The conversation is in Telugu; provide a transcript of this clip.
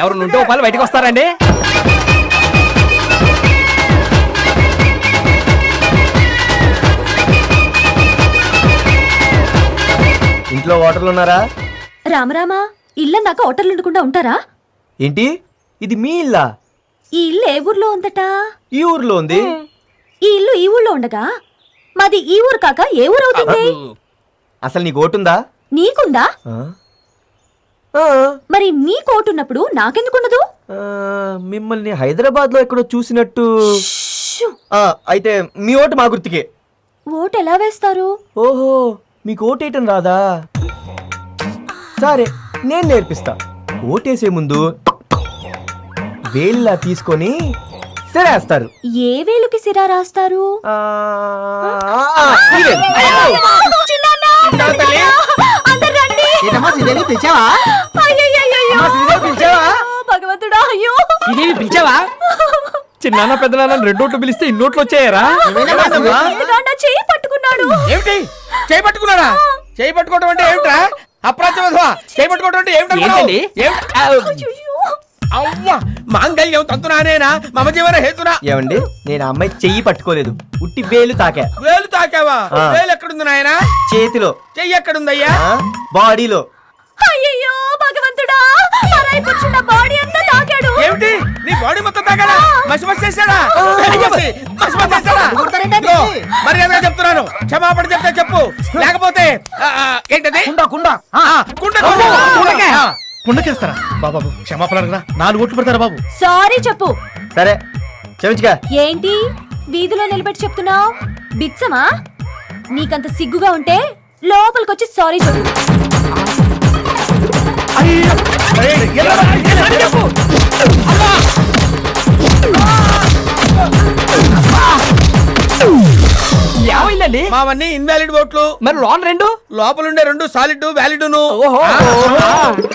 ఎవరు నుండి వాళ్ళు బయటకు వస్తారండి. ఇంట్లో ఓటర్లు ఉన్నారా? రామరామా, ఇల్లన్నాక హోటల్ ఉండకుండా ఉంటారా? ఏంటి ఇది మీ ఇల్లా? ఈ ఇల్లు ఏ ఊర్లో ఉందట? ఈ ఊర్లో ఉంది. ఈ ఇల్లు ఈ ఊర్లో ఉండగా మాది ఈ ఊరు కాక ఏ ఊరు అవుతుంది? అసలు నీకు ఓటుందా? నీకుందా? ఆ? ఆ, మరి నీ కోటున్నప్పుడు నాకెందుకుండదు? ఆ, మిమ్మల్ని హైదరాబాద్ లో ఎక్కడో చూసినట్టు. షూ! అయితే మీ ఓటు మా గుర్తుకే. ఓటు ఎలా వేస్తారు? ఓహో, మీకు ఓటేయటం రాదా? సరే, నేను నేర్పిస్తా. ఓటేసే ముందు వేళ్ళ తీసుకొని సిరేస్తారు. ఏ వేలుకి సిరా రాస్తారు? ఈ వేలు. చిన్నాన్న! అందరు రండి! అయ్యయ్యయ్యయ్యో! భగవంతుడా, అయ్యో! ఇదేమి పిలిచావా? చిన్న పెద్దనాన్న రెండు నోట్లు పిలిస్తే ఇన్ని నోట్లు వచ్చాయరా? ఇదిగో నా చెయ్యి పట్టుకున్నాడు. ఏమిటి చేయి పట్టుకున్నాడా? చేయి పట్టుకోవడం అంటే ఏమిట్రా? అప్రాచ్యమధవా చేయి పట్టుకోవడం అంటే ఏంటండి? అయ్యయ్యో! అవ్వా మాంగళ్యం తంతునానేనా మమ జీవన హేతునా. ఏమండి, నేను ఆ అమ్మాయి చెయ్యి పట్టుకోలేదు, ఉట్టి వేలు తాకా. వేలు తాకావా? ఆ. వేలు ఎక్కడుంది నాయనా? చేతిలో. చెయ్యి ఎక్కడుందయ్యా? బాడీలో. అయ్యయ్యో భగవంతుడా, అరైపుచ్చిన బాడీ అంతా తాకాడు. ఏమిటి నీ బాడీ మొత్తం తాగాడా? మసి చేశాడా? మసి చేశాడా? ఇదిగో, మర్యాదగా చెప్తున్నాను, క్షమాపణ చెప్తే చెప్పు, లేకపోతే ఏంటది? కుండకేస్తారా? బాబు క్షమాపణ అడగరా, 4 ఓట్లు పెడతారా బాబు? సారీ చెప్పు. సరే క్షమించుగా. ఏంటి వీధిలో నిలబెట్టి చెప్తున్నావు? బిచ్చమా? నీకంత సిగ్గుగా ఉంటే లోపలికొచ్చి సారీ చెప్పు. ఏమైందండి? మావన్నీ ఇన్వాలిడ్ ఓట్లు. మరి లోన్ రెండు లోపలుండే 2 సాలిడ్ వ్యాలిడ్. ఓహో